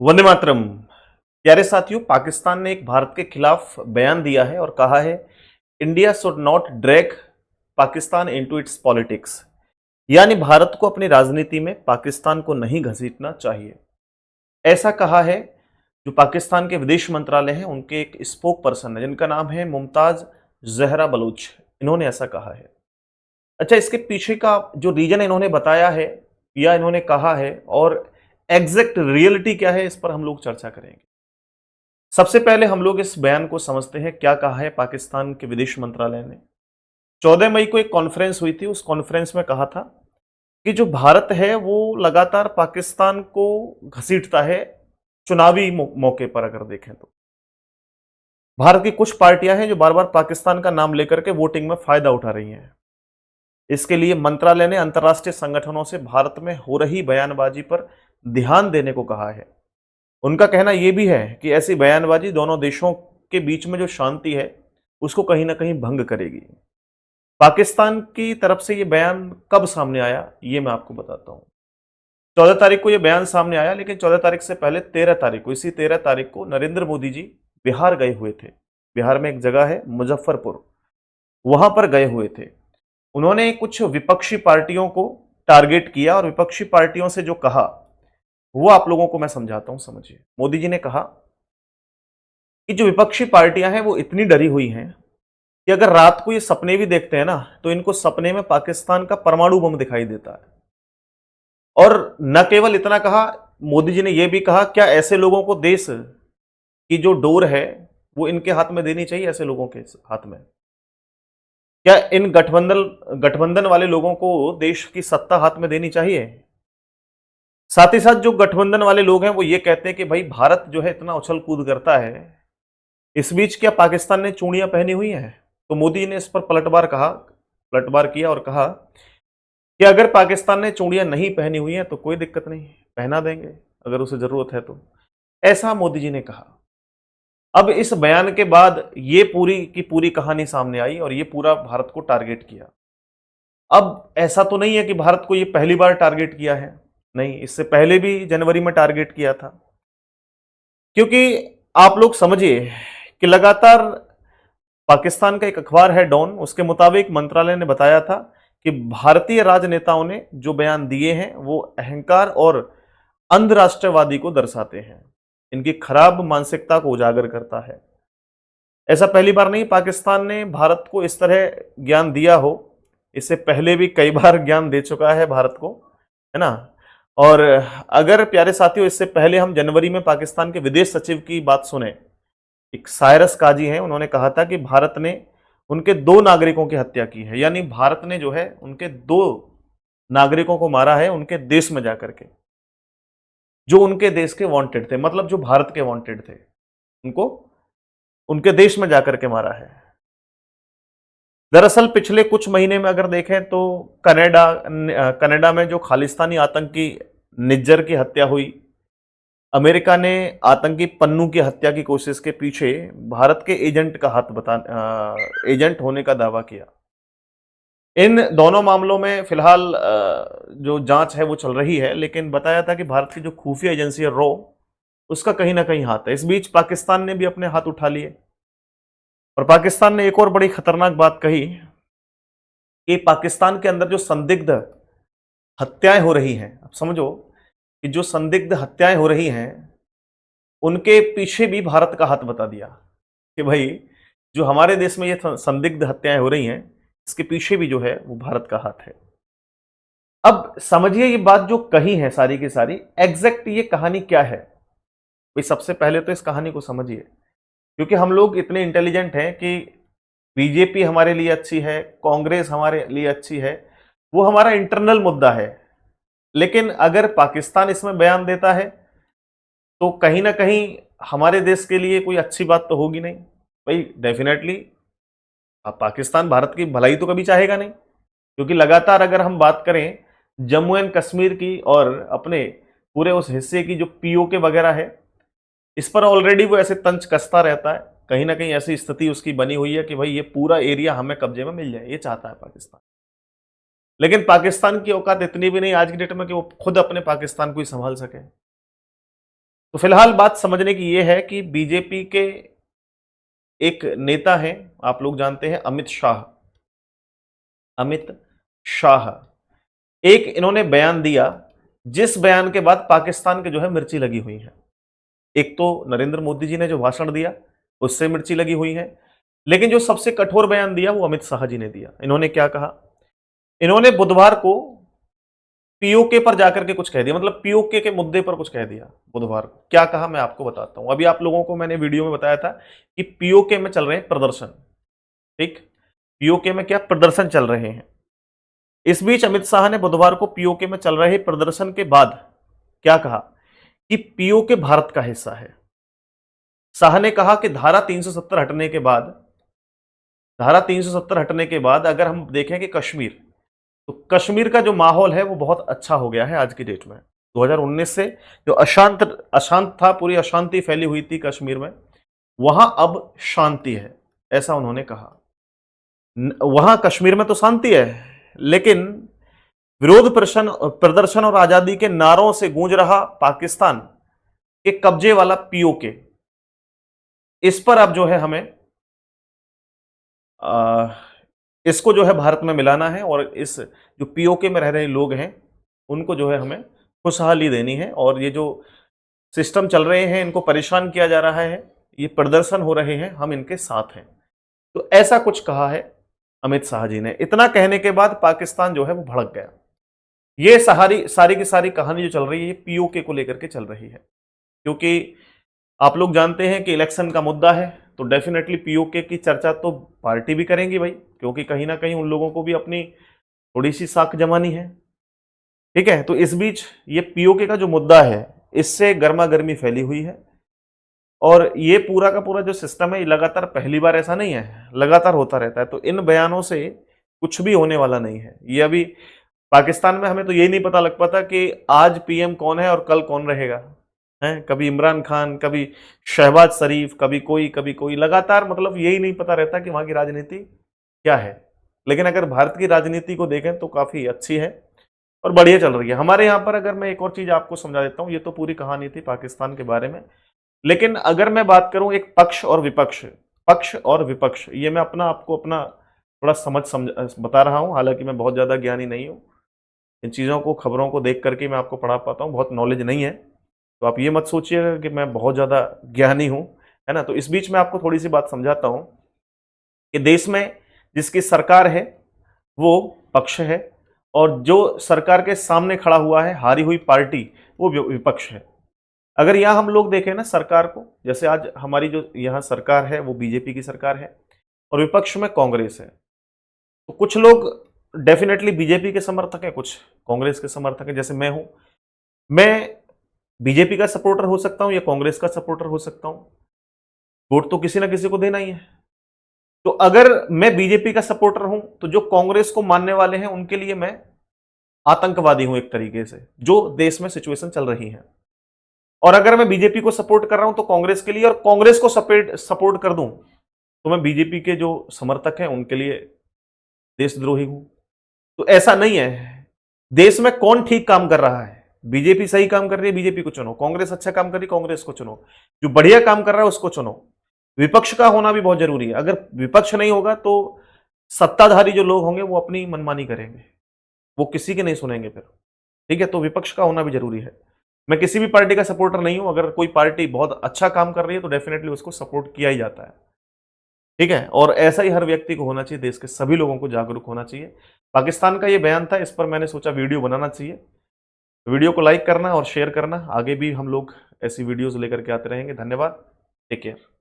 वंदे मातरम। प्यारे साथियों, पाकिस्तान ने एक भारत के खिलाफ बयान दिया है और कहा है India should not drag Pakistan into its politics. यानी भारत को अपनी राजनीति में पाकिस्तान को नहीं घसीटना चाहिए। ऐसा कहा है जो पाकिस्तान के विदेश मंत्रालय हैं, उनके एक स्पोक पर्सन है जिनका नाम है मुमताज जहरा बलूच। इन्होंने ऐसा कहा है। अच्छा, इसके पीछे का जो रीजन इन्होंने बताया है या इन्होंने कहा है और एग्जैक्ट रियलिटी क्या है, इस पर हम लोग चर्चा करेंगे। सबसे पहले हम लोग इस बयान को समझते हैं, क्या कहा है पाकिस्तान के विदेश मंत्रालय ने। 14 मई को एक कॉन्फ्रेंस हुई थी। उस कॉन्फ्रेंस में कहा था कि जो भारत है वो लगातार पाकिस्तान को घसीटता है। चुनावी मौके पर अगर देखें तो भारत की कुछ पार्टियां हैं जो बार बार पाकिस्तान का नाम लेकर के वोटिंग में फायदा उठा रही हैं। इसके लिए मंत्रालय ने अंतर्राष्ट्रीय संगठनों से भारत में हो रही बयानबाजी पर ध्यान देने को कहा है। उनका कहना यह भी है कि ऐसी बयानबाजी दोनों देशों के बीच में जो शांति है उसको कहीं ना कहीं भंग करेगी। पाकिस्तान की तरफ से यह बयान कब सामने आया, ये मैं आपको बताता हूं। 14 तारीख को यह बयान सामने आया, लेकिन 14 तारीख से पहले 13 तारीख को, इसी 13 तारीख को नरेंद्र मोदी जी बिहार गए हुए थे। बिहार में एक जगह है मुजफ्फरपुर, वहां पर गए हुए थे। उन्होंने कुछ विपक्षी पार्टियों को टारगेट किया और विपक्षी पार्टियों से जो कहा वो आप लोगों को मैं समझाता हूं, समझिए। मोदी जी ने कहा कि जो विपक्षी पार्टियां हैं वो इतनी डरी हुई हैं कि अगर रात को ये सपने भी देखते हैं ना, तो इनको सपने में पाकिस्तान का परमाणु बम दिखाई देता है। और न केवल इतना कहा, मोदी जी ने यह भी कहा, क्या ऐसे लोगों को देश की जो डोर है वो इनके हाथ में देनी चाहिए? ऐसे लोगों के हाथ में क्या इन गठबंधन गठबंधन वाले लोगों को देश की सत्ता हाथ में देनी चाहिए? साथ ही साथ जो गठबंधन वाले लोग हैं वो ये कहते हैं कि भाई भारत जो है इतना उछल कूद करता है, इस बीच क्या पाकिस्तान ने चूड़ियां पहनी हुई हैं? तो मोदी ने इस पर पलटवार किया और कहा कि अगर पाकिस्तान ने चूड़ियां नहीं पहनी हुई हैं तो कोई दिक्कत नहीं, पहना देंगे अगर उसे जरूरत है तो। ऐसा मोदी जी ने कहा। अब इस बयान के बाद ये पूरी की पूरी कहानी सामने आई और ये पूरा भारत को टारगेट किया। अब ऐसा तो नहीं है कि भारत को ये पहली बार टारगेट किया है, नहीं, इससे पहले भी जनवरी में टारगेट किया था। क्योंकि आप लोग समझिए कि लगातार पाकिस्तान का एक अखबार है डॉन, उसके मुताबिक मंत्रालय ने बताया था कि भारतीय राजनेताओं ने जो बयान दिए हैं वो अहंकार और अंधराष्ट्रवादी को दर्शाते हैं, इनकी खराब मानसिकता को उजागर करता है। ऐसा पहली बार नहीं पाकिस्तान ने भारत को इस तरह ज्ञान दिया हो, इससे पहले भी कई बार ज्ञान दे चुका है भारत को, है ना। और अगर प्यारे साथियों, इससे पहले हम जनवरी में पाकिस्तान के विदेश सचिव की बात सुने, एक साइरस काजी हैं, उन्होंने कहा था कि भारत ने उनके 2 नागरिकों की हत्या की है। यानी भारत ने जो है उनके 2 नागरिकों को मारा है उनके देश में जाकर के, जो उनके देश के वांटेड थे, मतलब जो भारत के वांटेड थे, उनको उनके देश में जाकर के मारा है। दरअसल पिछले कुछ महीने में अगर देखें तो कनाडा में जो खालिस्तानी आतंकी निज्जर की हत्या हुई, अमेरिका ने आतंकी पन्नू की हत्या की कोशिश के पीछे भारत के एजेंट होने का दावा किया। इन दोनों मामलों में फिलहाल जो जांच है वो चल रही है, लेकिन बताया था कि भारत की जो खुफिया एजेंसी है रॉ, उसका कहीं ना कहीं हाथ है। इस बीच पाकिस्तान ने भी अपने हाथ उठा लिए और पाकिस्तान ने एक और बड़ी खतरनाक बात कही कि पाकिस्तान के अंदर जो संदिग्ध हत्याएं हो रही हैं, अब समझो कि जो संदिग्ध हत्याएं हो रही हैं उनके पीछे भी भारत का हाथ बता दिया कि भाई जो हमारे देश में ये संदिग्ध हत्याएं हो रही हैं, इसके पीछे भी जो है वो भारत का हाथ है। अब समझिए ये बात जो कही है सारी की सारी, एग्जैक्ट ये कहानी क्या है भाई? सबसे पहले तो इस कहानी को समझिए, क्योंकि हम लोग इतने इंटेलिजेंट हैं कि बीजेपी हमारे लिए अच्छी है, कांग्रेस हमारे लिए अच्छी है, वो हमारा इंटरनल मुद्दा है। लेकिन अगर पाकिस्तान इसमें बयान देता है तो कहीं ना कहीं हमारे देश के लिए कोई अच्छी बात तो होगी नहीं भाई। डेफिनेटली अब पाकिस्तान भारत की भलाई तो कभी चाहेगा नहीं, क्योंकि लगातार अगर हम बात करें जम्मू एंड कश्मीर की और अपने पूरे उस हिस्से की जो पीओके वगैरह है, इस पर ऑलरेडी वो ऐसे तंज कसता रहता है। कहीं ना कहीं ऐसी स्थिति उसकी बनी हुई है कि भाई ये पूरा एरिया हमें कब्जे में मिल जाए, ये चाहता है पाकिस्तान। लेकिन पाकिस्तान की औकात इतनी भी नहीं आज की डेट में कि वो खुद अपने पाकिस्तान को ही संभाल सके। तो फिलहाल बात समझने की ये है कि बीजेपी के एक नेता हैं, आप लोग जानते हैं अमित शाह। अमित शाह एक इन्होंने बयान दिया, जिस बयान के बाद पाकिस्तान के जो है मिर्ची लगी हुई है। एक तो नरेंद्र मोदी जी ने जो भाषण दिया उससे मिर्ची लगी हुई है, लेकिन जो सबसे कठोर बयान दिया वो अमित शाह जी ने दिया। इन्होंने क्या कहा, इन्होंने बुधवार को पीओके पर जाकर के कुछ कह दिया, मतलब पीओके के मुद्दे पर कुछ कह दिया। बुधवार को क्या कहा मैं आपको बताता हूं। अभी आप लोगों को मैंने वीडियो में बताया था कि पीओके में चल रहे हैं प्रदर्शन, ठीक, पीओके में क्या प्रदर्शन चल रहे हैं। इस बीच अमित शाह ने बुधवार को पीओके में चल रहे प्रदर्शन के बाद क्या कहा कि पीओके भारत का हिस्सा है। शाह ने कहा कि धारा 370 हटने के बाद, धारा 370 हटने के बाद अगर हम देखें कि कश्मीर, तो कश्मीर का जो माहौल है वो बहुत अच्छा हो गया है आज की डेट में। 2019 से जो अशांत था, पूरी अशांति फैली हुई थी कश्मीर में, वहां अब शांति है, ऐसा उन्होंने कहा। वहां कश्मीर में तो शांति है, लेकिन विरोध प्रदर्शन और आजादी के नारों से गूंज रहा पाकिस्तान के कब्जे वाला पीओके, इस पर अब जो है हमें इसको जो है भारत में मिलाना है, और इस जो पीओके में रह रहे लोग हैं उनको जो है हमें खुशहाली देनी है। और ये जो सिस्टम चल रहे हैं इनको परेशान किया जा रहा है, ये प्रदर्शन हो रहे हैं, हम इनके साथ हैं। तो ऐसा कुछ कहा है अमित शाह जी ने। इतना कहने के बाद पाकिस्तान जो है वो भड़क गया। ये सारी की सारी कहानी जो चल रही है ये पीओके को लेकर के चल रही है, क्योंकि आप लोग जानते हैं कि इलेक्शन का मुद्दा है, तो डेफिनेटली पीओके की चर्चा तो पार्टी भी करेंगी भाई, क्योंकि कहीं ना कहीं उन लोगों को भी अपनी थोड़ी सी साख जमानी है, ठीक है। तो इस बीच ये पीओके का जो मुद्दा है इससे गर्मा गर्मी फैली हुई है, और ये पूरा का पूरा जो सिस्टम है ये लगातार, पहली बार ऐसा नहीं है, लगातार होता रहता है। तो इन बयानों से कुछ भी होने वाला नहीं है। ये अभी पाकिस्तान में हमें तो यही नहीं पता लग पाता कि आज पीएम कौन है और कल कौन रहेगा, है कभी इमरान खान, कभी शहबाज शरीफ, कभी कोई, लगातार मतलब यही नहीं पता रहता कि वहां की राजनीति क्या है। लेकिन अगर भारत की राजनीति को देखें तो काफी अच्छी है और बढ़िया चल रही है। हमारे यहाँ पर अगर मैं एक और चीज आपको समझा देता हूँ, ये तो पूरी कहानी थी पाकिस्तान के बारे में, लेकिन अगर मैं बात करूं एक पक्ष और विपक्ष, पक्ष और विपक्ष, ये मैं आपको अपना थोड़ा समझ बता रहा हूं। हालांकि मैं बहुत ज्यादा ज्ञानी नहीं हूं, इन चीजों को, खबरों को देख करके मैं आपको पढ़ा पाता हूं, बहुत नॉलेज नहीं है, तो आप ये मत सोचिएगा कि मैं बहुत ज्यादा ज्ञानी हूं, है ना। तो इस बीच में आपको थोड़ी सी बात समझाता हूं कि देश में जिसकी सरकार है वो पक्ष है, और जो सरकार के सामने खड़ा हुआ है हारी हुई पार्टी, वो विपक्ष है। अगर यहाँ हम लोग देखें ना सरकार को, जैसे आज हमारी जो यहाँ सरकार है वो बीजेपी की सरकार है और विपक्ष में कांग्रेस है, तो कुछ लोग डेफिनेटली बीजेपी के समर्थक हैं, कुछ कांग्रेस के समर्थक हैं। जैसे मैं हूं, मैं बीजेपी का सपोर्टर हो सकता हूं या कांग्रेस का सपोर्टर हो सकता हूं, वोट तो किसी ना किसी को देना ही है। तो अगर मैं बीजेपी का सपोर्टर हूं तो जो कांग्रेस को मानने वाले हैं उनके लिए मैं आतंकवादी हूं एक तरीके से, जो देश में सिचुएशन चल रही है। और अगर मैं बीजेपी को सपोर्ट कर रहा हूं तो कांग्रेस के लिए, और कांग्रेस को सपोर्ट कर दूं तो मैं बीजेपी के जो समर्थक हैं उनके लिए देशद्रोही हूं। तो ऐसा नहीं है, देश में कौन ठीक काम कर रहा है, बीजेपी सही काम कर रही है, बीजेपी को चुनो, कांग्रेस अच्छा काम कर रही है, कांग्रेस को चुनो, जो बढ़िया काम कर रहा है उसको चुनो। विपक्ष का होना भी बहुत जरूरी है। अगर विपक्ष नहीं होगा तो सत्ताधारी जो लोग होंगे वो अपनी मनमानी करेंगे, वो किसी के नहीं सुनेंगे फिर, ठीक है। तो विपक्ष का होना भी जरूरी है। मैं किसी भी पार्टी का सपोर्टर नहीं हूं, अगर कोई पार्टी बहुत अच्छा काम कर रही है तो डेफिनेटली उसको सपोर्ट किया ही जाता है, ठीक है। और ऐसा ही हर व्यक्ति को होना चाहिए, देश के सभी लोगों को जागरूक होना चाहिए। पाकिस्तान का ये बयान था, इस पर मैंने सोचा वीडियो बनाना चाहिए। वीडियो को लाइक करना और शेयर करना, आगे भी हम लोग ऐसी वीडियोस लेकर के आते रहेंगे। धन्यवाद, टेक केयर।